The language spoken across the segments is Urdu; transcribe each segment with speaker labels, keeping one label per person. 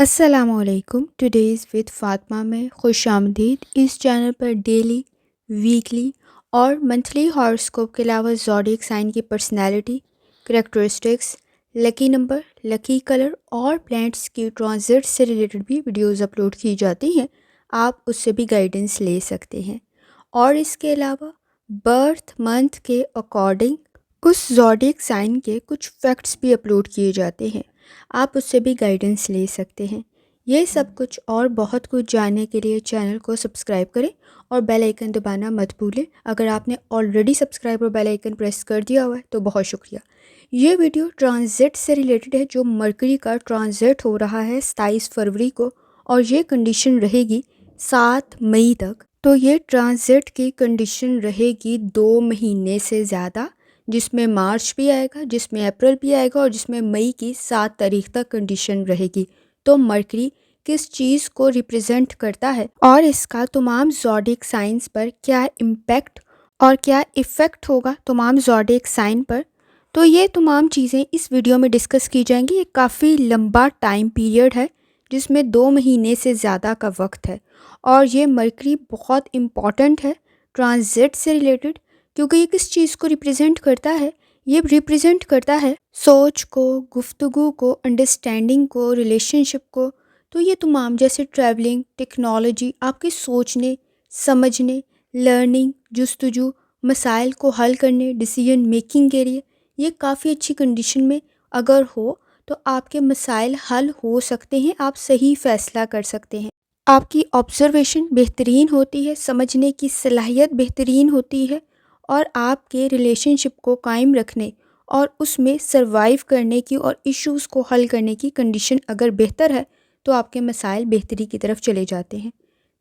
Speaker 1: السلام علیکم. ٹوڈیز وتھ فاطمہ میں خوش آمدید. اس چینل پر ڈیلی، ویکلی اور منتھلی ہاراسکوپ کے علاوہ زوڈیک سائن کی پرسنالٹی، کریکٹرسٹکس، لکی نمبر، لکی کلر اور پلانٹس کی ٹرانزٹ سے ریلیٹڈ بھی ویڈیوز اپلوڈ کی جاتی ہیں. آپ اس سے بھی گائیڈنس لے سکتے ہیں. اور اس کے علاوہ برتھ منتھ کے اکارڈنگ اس زوڈیک سائن کے کچھ فیکٹس بھی اپلوڈ کیے جاتے ہیں. آپ اس سے بھی گائیڈنس لے سکتے ہیں. یہ سب کچھ اور بہت کچھ جاننے کے لیے چینل کو سبسکرائب کریں اور بیل آئیکن دبانا مت بھولیں. اگر آپ نے آلریڈی سبسکرائب اور بیل آئیکن پریس کر دیا ہوا ہے تو بہت شکریہ. یہ ویڈیو ٹرانزٹ سے ریلیٹڈ ہے. جو مرکری کا ٹرانزٹ ہو رہا ہے 27 فروری کو، اور یہ کنڈیشن رہے گی 7 مئی تک. تو یہ ٹرانزٹ کی کنڈیشن رہے گی 2 مہینے سے زیادہ، جس میں مارچ بھی آئے گا، جس میں اپریل بھی آئے گا، اور جس میں مئی کی 7 تاریخ تک کنڈیشن رہے گی. تو مرکری کس چیز کو ریپرزینٹ کرتا ہے اور اس کا تمام زوڈیک سائنس پر کیا امپیکٹ اور کیا ایفیکٹ ہوگا تمام زوڈیک سائن پر، تو یہ تمام چیزیں اس ویڈیو میں ڈسکس کی جائیں گی. یہ کافی لمبا ٹائم پیریڈ ہے جس میں 2 مہینے سے زیادہ کا وقت ہے، اور یہ مرکری بہت امپورٹنٹ ہے ٹرانزٹ سے ریلیٹڈ، کیونکہ یہ کس چیز کو ریپرزینٹ کرتا ہے. یہ ریپرزینٹ کرتا ہے سوچ کو، گفتگو کو، انڈرسٹینڈنگ کو، ریلیشن شپ کو. تو یہ تمام جیسے ٹریولنگ، ٹیکنالوجی، آپ کے سوچنے، سمجھنے، لرننگ، جستجو، مسائل کو حل کرنے، ڈیسیژن میکنگ کے لیے یہ کافی اچھی کنڈیشن میں اگر ہو تو آپ کے مسائل حل ہو سکتے ہیں. آپ صحیح فیصلہ کر سکتے ہیں. آپ کی آبزرویشن بہترین ہوتی ہے، سمجھنے کی صلاحیت بہترین ہوتی ہے، اور آپ کے ریلیشن شپ کو قائم رکھنے اور اس میں سروائیو کرنے کی اور ایشوز کو حل کرنے کی کنڈیشن اگر بہتر ہے تو آپ کے مسائل بہتری کی طرف چلے جاتے ہیں.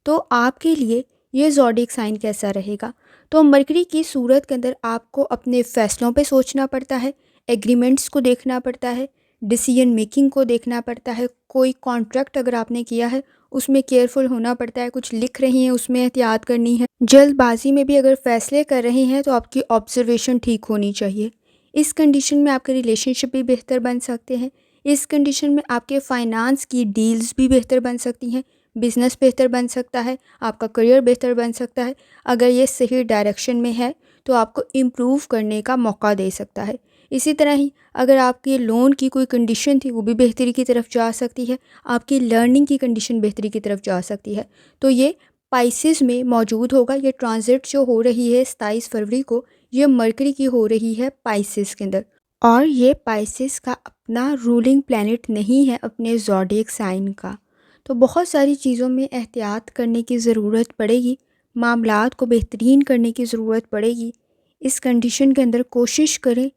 Speaker 1: تو آپ کے لیے یہ زوڈیک سائن کیسا رہے گا؟ تو مرکری کی صورت کے اندر آپ کو اپنے فیصلوں پہ سوچنا پڑتا ہے، ایگریمنٹس کو دیکھنا پڑتا ہے، ڈیسیژن میکنگ کو دیکھنا پڑتا ہے. کوئی کانٹریکٹ اگر آپ نے کیا ہے اس میں کیئرفل ہونا پڑتا ہے. کچھ لکھ رہی ہیں اس میں احتیاط کرنی ہے. جلد بازی میں بھی اگر فیصلے کر رہے ہیں تو آپ کی آبزرویشن ٹھیک ہونی چاہیے. اس کنڈیشن میں آپ کے ریلیشن شپ بھی بہتر بن سکتے ہیں. اس کنڈیشن میں آپ کے فائنانس کی ڈیلز بھی بہتر بن سکتی ہیں، بزنس بہتر بن سکتا ہے، آپ کا کریئر بہتر بن سکتا ہے. اگر یہ صحیح ڈائریکشن میں ہے تو آپ کو امپروو کرنے کا موقع دے سکتا ہے. اسی طرح ہی اگر آپ کی لون کی کوئی کنڈیشن تھی وہ بھی بہتری کی طرف جا سکتی ہے، آپ کی لرننگ کی کنڈیشن بہتری کی طرف جا سکتی ہے. تو یہ پائسز میں موجود ہوگا. یہ ٹرانزٹ جو ہو رہی ہے 27 فروری کو، یہ مرکری کی ہو رہی ہے پائسز کے اندر، اور یہ پائسز کا اپنا رولنگ پلینٹ نہیں ہے اپنے زوڈیک سائن کا. تو بہت ساری چیزوں میں احتیاط کرنے کی ضرورت پڑے گی، معاملات کو بہترین کرنے کی ضرورت پڑے گی. اس کنڈیشن کے اندر کوشش کریں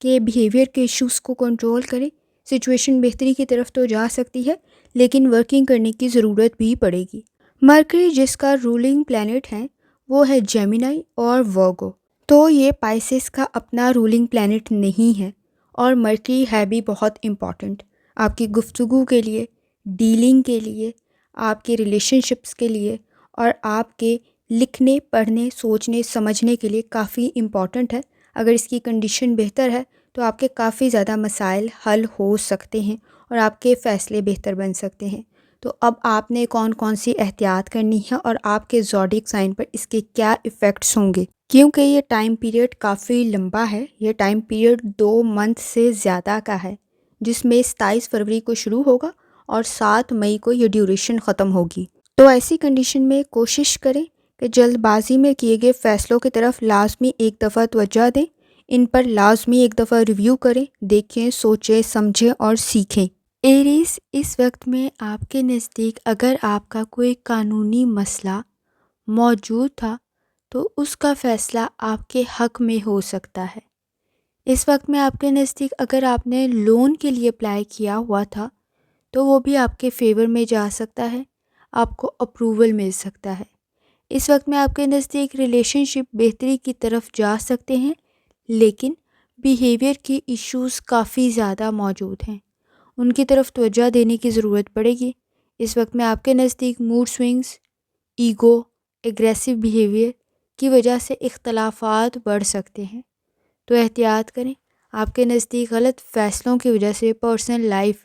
Speaker 1: کہ بیہیویئر کے ایشوز کو کنٹرول کریں. سچویشن بہتری کی طرف تو جا سکتی ہے لیکن ورکنگ کرنے کی ضرورت بھی پڑے گی. مرکری جس کا رولنگ پلینٹ ہے وہ ہے جیمینائی اور ورگو. تو یہ پائسز کا اپنا رولنگ پلینٹ نہیں ہے، اور مرکری ہے بھی بہت امپورٹنٹ آپ کی گفتگو کے لیے، ڈیلنگ کے لیے، آپ کے ریلیشن شپس کے لیے، اور آپ کے لکھنے، پڑھنے، سوچنے، سمجھنے کے لیے کافی امپورٹنٹ ہے. اگر اس کی کنڈیشن بہتر ہے تو آپ کے کافی زیادہ مسائل حل ہو سکتے ہیں اور آپ کے فیصلے بہتر بن سکتے ہیں. تو اب آپ نے کون کون سی احتیاط کرنی ہے اور آپ کے زوڈیک سائن پر اس کے کیا ایفیکٹس ہوں گے، کیونکہ یہ ٹائم پیریڈ کافی لمبا ہے. یہ ٹائم پیریڈ 2 منتھ سے زیادہ کا ہے، جس میں 27 فروری کو شروع ہوگا اور 7 مئی کو یہ ڈیوریشن ختم ہوگی. تو ایسی کنڈیشن میں کوشش کریں کہ جلد بازی میں کیے گئے فیصلوں کی طرف لازمی ایک دفعہ توجہ دیں. ان پر لازمی ایک دفعہ ریویو کریں، دیکھیں، سوچیں، سمجھیں اور سیکھیں. ایریز، اس وقت میں آپ کے نزدیک اگر آپ کا کوئی قانونی مسئلہ موجود تھا تو اس کا فیصلہ آپ کے حق میں ہو سکتا ہے. اس وقت میں آپ کے نزدیک اگر آپ نے لون کے لیے اپلائی کیا ہوا تھا تو وہ بھی آپ کے فیور میں جا سکتا ہے، آپ کو اپروول مل سکتا ہے. اس وقت میں آپ کے نزدیک ریلیشن شپ بہتری کی طرف جا سکتے ہیں، لیکن بیہیویئر کی ایشوز کافی زیادہ موجود ہیں، ان کی طرف توجہ دینے کی ضرورت پڑے گی. اس وقت میں آپ کے نزدیک mood swings, ego, aggressive behaviour کی وجہ سے اختلافات بڑھ سکتے ہیں. تو احتیاط کریں آپ کے نزدیک غلط فیصلوں کی وجہ سے پرسنل لائف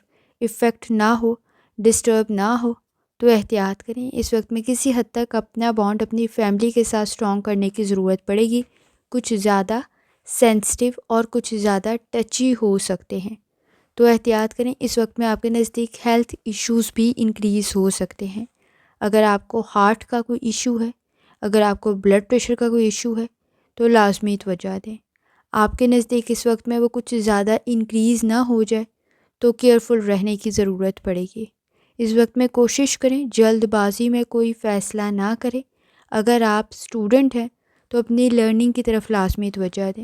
Speaker 1: افیکٹ نہ ہو، ڈسٹرب نہ ہو تو احتیاط کریں۔ اس وقت میں کسی حد تک اپنا بانڈ اپنی فیملی کے ساتھ اسٹرانگ کرنے کی ضرورت پڑے گی۔ کچھ زیادہ سینسٹیو اور کچھ زیادہ ٹچی ہو سکتے ہیں، تو احتیاط کریں۔ اس وقت میں آپ کے نزدیک ہیلتھ ایشوز بھی انکریز ہو سکتے ہیں۔ اگر آپ کو ہارٹ کا کوئی ایشو ہے، اگر آپ کو بلڈ پریشر کا کوئی ایشو ہے تو لازمی توجہ دیں۔ آپ کے نزدیک اس وقت میں وہ کچھ زیادہ انکریز نہ ہو جائے تو کیئرفل رہنے کی ضرورت پڑے گی۔ اس وقت میں کوشش کریں جلد بازی میں کوئی فیصلہ نہ کریں۔ اگر آپ اسٹوڈنٹ ہیں تو اپنی لرننگ کی طرف لازمی توجہ دیں۔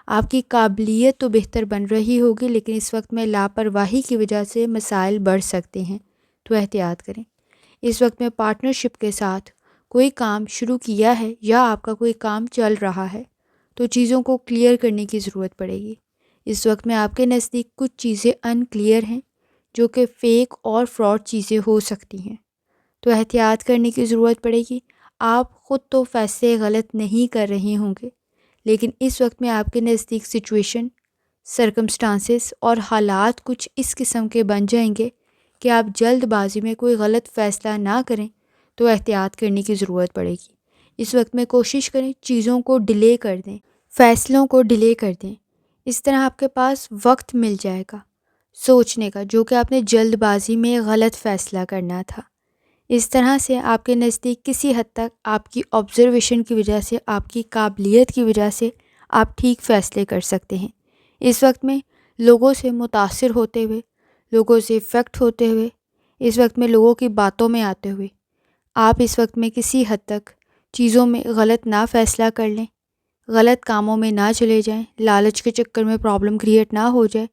Speaker 1: آپ کی قابلیت تو بہتر بن رہی ہوگی، لیکن اس وقت میں لاپرواہی کی وجہ سے مسائل بڑھ سکتے ہیں، تو احتیاط کریں۔ اس وقت میں پارٹنرشپ کے ساتھ کوئی کام شروع کیا ہے یا آپ کا کوئی کام چل رہا ہے تو چیزوں کو کلیئر کرنے کی ضرورت پڑے گی۔ اس وقت میں آپ کے نزدیک کچھ چیزیں ان کلیئر ہیں جو کہ فیک اور فراڈ چیزیں ہو سکتی ہیں، تو احتیاط کرنے کی ضرورت پڑے گی۔ آپ خود تو فیصلے غلط نہیں کر رہے ہوں گے، لیکن اس وقت میں آپ کے نزدیک سچویشن، سرکمسٹانسز اور حالات کچھ اس قسم کے بن جائیں گے کہ آپ جلد بازی میں کوئی غلط فیصلہ نہ کریں تو احتیاط کرنے کی ضرورت پڑے گی۔ اس وقت میں کوشش کریں چیزوں کو ڈیلے کر دیں، فیصلوں کو ڈیلے کر دیں۔ اس طرح آپ کے پاس وقت مل جائے گا سوچنے کا، جو کہ آپ نے جلد بازی میں غلط فیصلہ کرنا تھا۔ اس طرح سے آپ کے نزدیک کسی حد تک آپ کی آبزرویشن کی وجہ سے، آپ کی قابلیت کی وجہ سے آپ ٹھیک فیصلے کر سکتے ہیں۔ اس وقت میں لوگوں سے متاثر ہوتے ہوئے، لوگوں سے افیکٹ ہوتے ہوئے، اس وقت میں لوگوں کی باتوں میں آتے ہوئے آپ اس وقت میں کسی حد تک چیزوں میں غلط نہ فیصلہ کر لیں، غلط کاموں میں نہ چلے جائیں، لالچ کے چکر میں پرابلم کریٹ نہ ہو جائے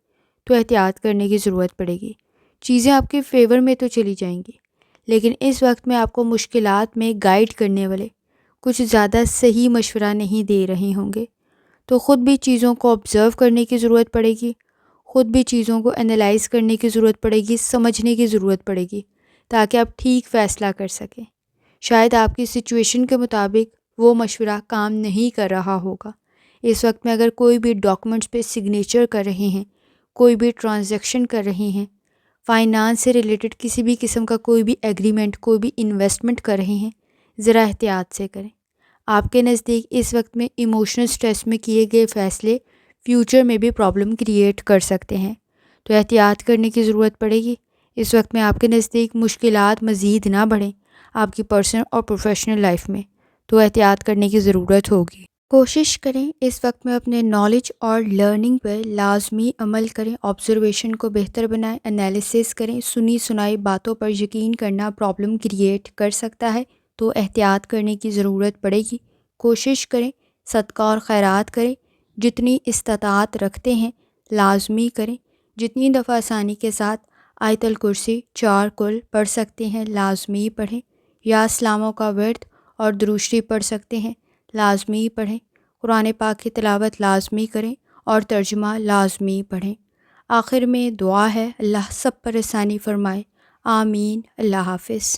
Speaker 1: تو احتیاط کرنے کی ضرورت پڑے گی۔ چیزیں آپ کے فیور میں تو چلی جائیں گی، لیکن اس وقت میں آپ کو مشکلات میں گائیڈ کرنے والے کچھ زیادہ صحیح مشورہ نہیں دے رہے ہوں گے، تو خود بھی چیزوں کو آبزرو کرنے کی ضرورت پڑے گی، خود بھی چیزوں کو انالائز کرنے کی ضرورت پڑے گی، سمجھنے کی ضرورت پڑے گی تاکہ آپ ٹھیک فیصلہ کر سکیں۔ شاید آپ کی سچویشن کے مطابق وہ مشورہ کام نہیں کر رہا ہوگا۔ اس وقت میں اگر کوئی بھی ڈاکومنٹس پہ سگنیچر کر رہے ہیں، کوئی بھی ٹرانزیکشن کر رہے ہیں، فائنانس سے ریلیٹڈ کسی بھی قسم کا کوئی بھی ایگریمنٹ، کوئی بھی انویسٹمنٹ کر رہے ہیں، ذرا احتیاط سے کریں۔ آپ کے نزدیک اس وقت میں ایموشنل سٹریس میں کیے گئے فیصلے فیوچر میں بھی پرابلم کریٹ کر سکتے ہیں، تو احتیاط کرنے کی ضرورت پڑے گی۔ اس وقت میں آپ کے نزدیک مشکلات مزید نہ بڑھیں آپ کی پرسنل اور پروفیشنل لائف میں، تو احتیاط کرنے کی ضرورت ہوگی۔ کوشش کریں اس وقت میں اپنے نالج اور لرننگ پر لازمی عمل کریں، آبزرویشن کو بہتر بنائیں، انالیسس کریں۔ سنی سنائی باتوں پر یقین کرنا پرابلم کریٹ کر سکتا ہے، تو احتیاط کرنے کی ضرورت پڑے گی۔ کوشش کریں صدقہ اور خیرات کریں، جتنی استطاعت رکھتے ہیں لازمی کریں۔ جتنی دفعہ آسانی کے ساتھ آیت الکرسی 4 کل پڑھ سکتے ہیں لازمی پڑھیں، یا اسلاموں کا ورد اور درود شریف پڑھ سکتے ہیں لازمی پڑھیں۔ قرآن پاک کی تلاوت لازمی کریں اور ترجمہ لازمی پڑھیں۔ آخر میں دعا ہے، اللہ سب پر آسانی فرمائے، آمین۔ اللہ حافظ۔